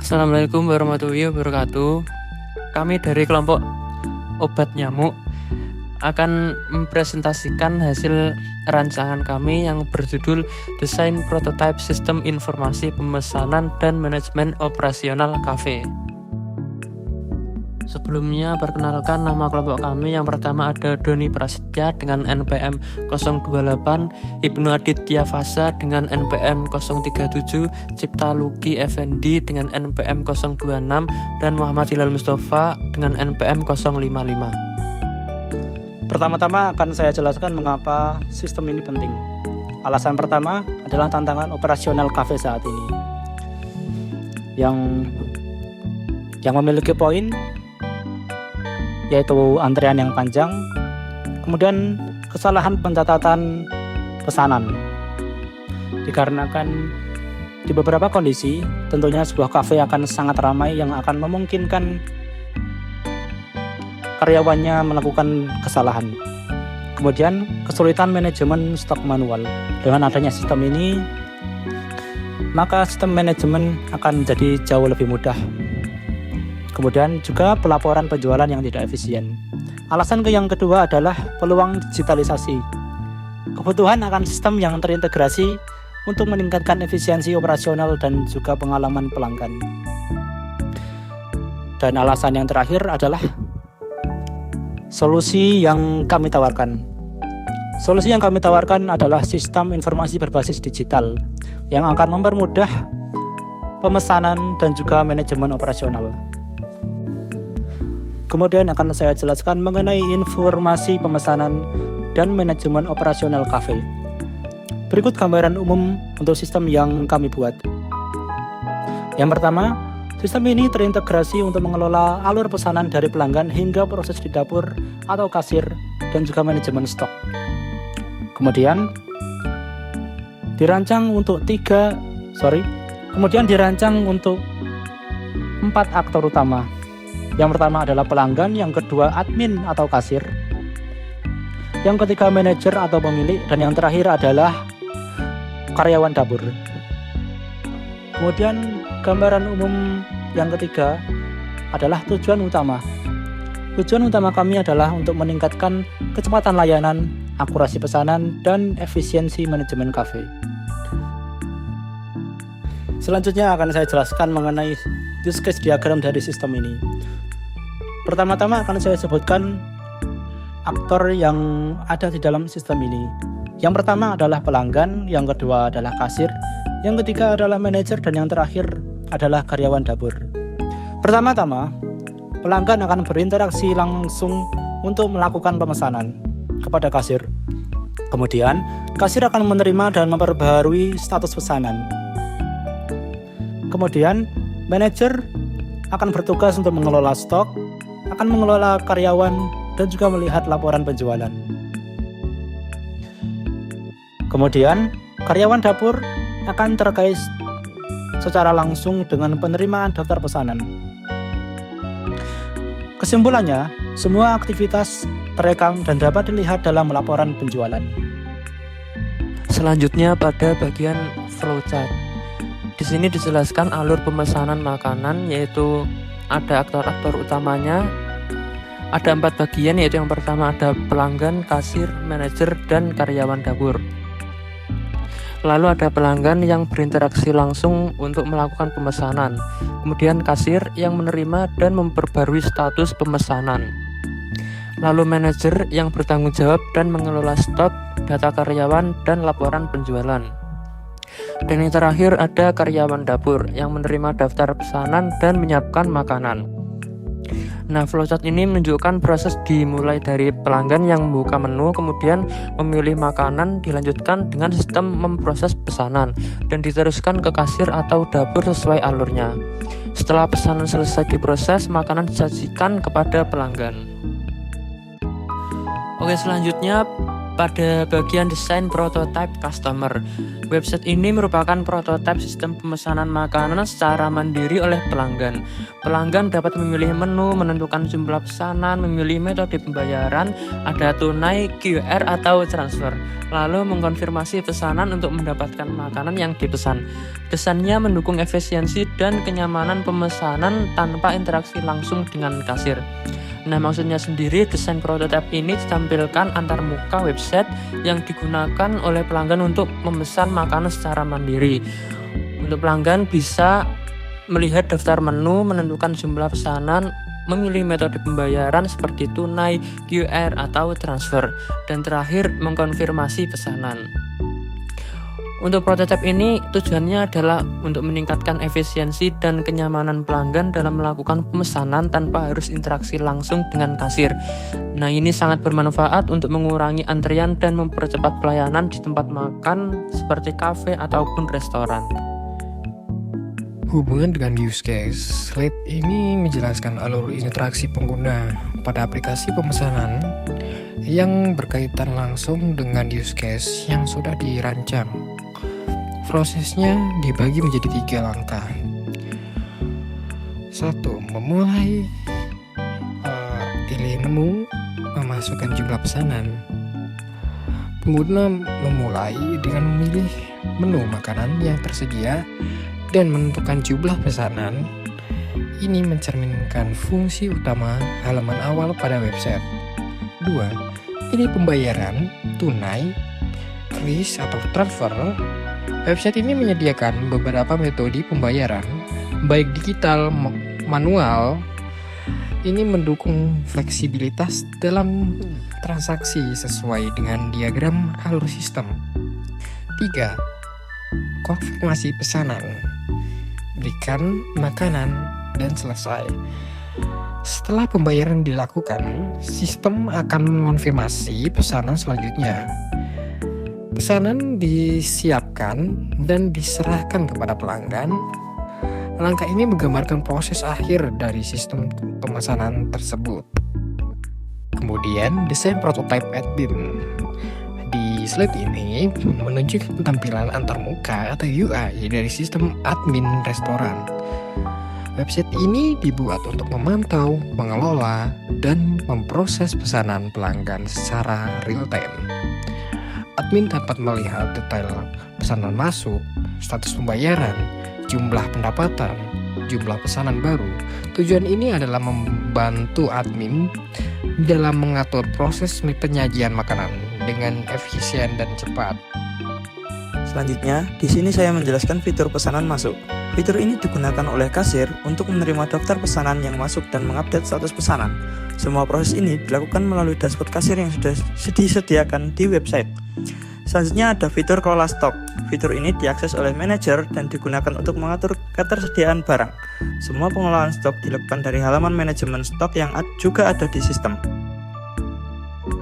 Assalamualaikum warahmatullahi wabarakatuh. Kami dari kelompok obat nyamuk akan mempresentasikan hasil rancangan kami yang berjudul Desain Prototype Sistem Informasi Pemesanan dan Manajemen Operasional Kafe. Sebelumnya perkenalkan nama kelompok kami. Yang pertama ada Doni Prasetya dengan NPM 028, Ibnu Aditya Fasa dengan NPM 037, Cipta Luki Effendi dengan NPM 026, dan Muhammad Hilal Mustafa dengan NPM 055. Pertama-tama akan saya jelaskan mengapa sistem ini penting. Alasan pertama adalah tantangan operasional kafe saat ini yang memiliki poin yaitu antrean yang panjang, kemudian kesalahan pencatatan pesanan. Dikarenakan di beberapa kondisi tentunya sebuah kafe akan sangat ramai yang akan memungkinkan karyawannya melakukan kesalahan. Kemudian kesulitan manajemen stok manual. Dengan adanya sistem ini, maka sistem manajemen akan menjadi jauh lebih mudah. Kemudian juga pelaporan penjualan yang tidak efisien. Alasan yang kedua adalah peluang digitalisasi. Kebutuhan akan sistem yang terintegrasi untuk meningkatkan efisiensi operasional dan juga pengalaman pelanggan. Dan alasan yang terakhir adalah solusi yang kami tawarkan. Solusi yang kami tawarkan adalah sistem informasi berbasis digital yang akan mempermudah pemesanan dan juga manajemen operasional. Kemudian akan saya jelaskan mengenai informasi pemesanan dan manajemen operasional kafe. Berikut gambaran umum untuk sistem yang kami buat. Yang pertama, sistem ini terintegrasi untuk mengelola alur pesanan dari pelanggan hingga proses di dapur atau kasir dan juga manajemen stok. Kemudian dirancang untuk 4 aktor utama. Yang pertama adalah pelanggan, yang kedua admin atau kasir, yang ketiga manajer atau pemilik, dan yang terakhir adalah karyawan dapur. Kemudian gambaran umum yang ketiga adalah tujuan utama. Tujuan utama kami adalah untuk meningkatkan kecepatan layanan, akurasi pesanan, dan efisiensi manajemen kafe. Selanjutnya akan saya jelaskan mengenai use case diagram dari sistem ini. Pertama-tama akan saya sebutkan aktor yang ada di dalam sistem ini. Yang pertama adalah pelanggan, yang kedua adalah kasir, yang ketiga adalah manajer, dan yang terakhir adalah karyawan dapur. Pertama-tama, pelanggan akan berinteraksi langsung untuk melakukan pemesanan kepada kasir. Kemudian, kasir akan menerima dan memperbaharui status pesanan. Kemudian, manajer akan bertugas untuk mengelola stok, akan mengelola karyawan, dan juga melihat laporan penjualan. Kemudian, karyawan dapur akan terkait secara langsung dengan penerimaan daftar pesanan. Kesimpulannya, semua aktivitas terekam dan dapat dilihat dalam laporan penjualan. Selanjutnya pada bagian flowchart. Di sini dijelaskan alur pemesanan makanan, yaitu ada aktor-aktor utamanya. Ada 4 bagian, yaitu yang pertama ada pelanggan, kasir, manajer, dan karyawan dapur. Lalu ada pelanggan yang berinteraksi langsung untuk melakukan pemesanan. Kemudian kasir yang menerima dan memperbarui status pemesanan. Lalu manajer yang bertanggung jawab dan mengelola stok, data karyawan, dan laporan penjualan. Dan yang terakhir ada karyawan dapur yang menerima daftar pesanan dan menyiapkan makanan. Nah, flowchart ini menunjukkan proses dimulai dari pelanggan yang membuka menu, kemudian memilih makanan, dilanjutkan dengan sistem memproses pesanan, dan diteruskan ke kasir atau dapur sesuai alurnya. Setelah pesanan selesai diproses, makanan disajikan kepada pelanggan. Oke, selanjutnya pada bagian desain prototype customer. Website ini merupakan prototipe sistem pemesanan makanan secara mandiri oleh pelanggan. Pelanggan dapat memilih menu, menentukan jumlah pesanan, memilih metode pembayaran, ada tunai, QR atau transfer, lalu mengkonfirmasi pesanan untuk mendapatkan makanan yang dipesan. Desainnya mendukung efisiensi dan kenyamanan pemesanan tanpa interaksi langsung dengan kasir. Nah, maksudnya sendiri, desain prototipe ini ditampilkan antar muka website yang digunakan oleh pelanggan untuk memesan makanan secara mandiri. Untuk pelanggan bisa melihat daftar menu, menentukan jumlah pesanan, memilih metode pembayaran seperti tunai, QR, atau transfer, dan terakhir mengkonfirmasi pesanan. Untuk prototipe ini tujuannya adalah untuk meningkatkan efisiensi dan kenyamanan pelanggan dalam melakukan pemesanan tanpa harus interaksi langsung dengan kasir. Nah, ini sangat bermanfaat untuk mengurangi antrian dan mempercepat pelayanan di tempat makan seperti kafe ataupun restoran. Hubungan dengan use case, slide ini menjelaskan alur interaksi pengguna pada aplikasi pemesanan yang berkaitan langsung dengan use case yang sudah dirancang. Prosesnya dibagi menjadi 3 langkah. 1. Memulai pilih menu, memasukkan jumlah pesanan. Pengguna memulai dengan memilih menu makanan yang tersedia dan menentukan jumlah pesanan. Ini mencerminkan fungsi utama halaman awal pada website. 2. Pilih pembayaran, tunai, kris atau transfer. Website ini menyediakan beberapa metode pembayaran, baik digital manual. Ini mendukung fleksibilitas dalam transaksi sesuai dengan diagram alur sistem. 3. Konfirmasi pesanan. Berikan makanan dan selesai. Setelah pembayaran dilakukan, sistem akan mengonfirmasi pesanan selanjutnya. Pesanan disiapkan dan diserahkan kepada pelanggan. Langkah ini menggambarkan proses akhir dari sistem pemesanan tersebut. Kemudian, desain prototype admin. Di slide ini menunjukkan tampilan antarmuka atau UI dari sistem admin restoran. Website ini dibuat untuk memantau, mengelola, dan memproses pesanan pelanggan secara real-time. Admin dapat melihat detail pesanan masuk, status pembayaran, jumlah pendapatan, jumlah pesanan baru. Tujuan ini adalah membantu admin dalam mengatur proses penyajian makanan dengan efisien dan cepat. Selanjutnya, di sini saya menjelaskan fitur pesanan masuk. Fitur ini digunakan oleh kasir untuk menerima daftar pesanan yang masuk dan mengupdate status pesanan. Semua proses ini dilakukan melalui dashboard kasir yang sudah disediakan di website. Selanjutnya ada fitur kelola stok. Fitur ini diakses oleh manajer dan digunakan untuk mengatur ketersediaan barang. Semua pengelolaan stok dilakukan dari halaman manajemen stok yang juga ada di sistem.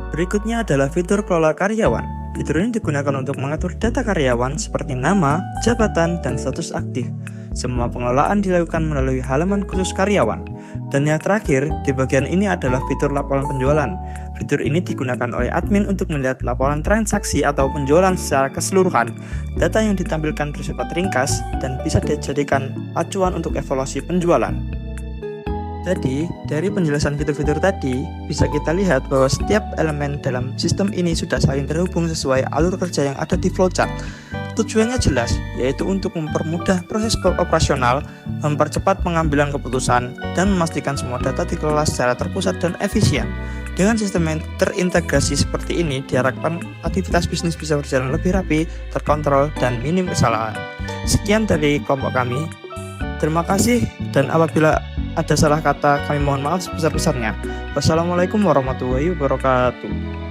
Berikutnya adalah fitur kelola karyawan. Fitur ini digunakan untuk mengatur data karyawan seperti nama, jabatan, dan status aktif. Semua pengelolaan dilakukan melalui halaman khusus karyawan. Dan yang terakhir, di bagian ini adalah fitur laporan penjualan. Fitur ini digunakan oleh admin untuk melihat laporan transaksi atau penjualan secara keseluruhan. Data yang ditampilkan bersifat ringkas dan bisa dijadikan acuan untuk evaluasi penjualan. Jadi, dari penjelasan fitur-fitur tadi, bisa kita lihat bahwa setiap elemen dalam sistem ini sudah saling terhubung sesuai alur kerja yang ada di flowchart. Tujuannya jelas, yaitu untuk mempermudah proses operasional, mempercepat pengambilan keputusan, dan memastikan semua data dikelola secara terpusat dan efisien. Dengan sistem yang terintegrasi seperti ini, diharapkan aktivitas bisnis bisa berjalan lebih rapi, terkontrol, dan minim kesalahan. Sekian dari kelompok kami. Terima kasih, dan apabila ada salah kata, kami mohon maaf sebesar-besarnya. Wassalamualaikum warahmatullahi wabarakatuh.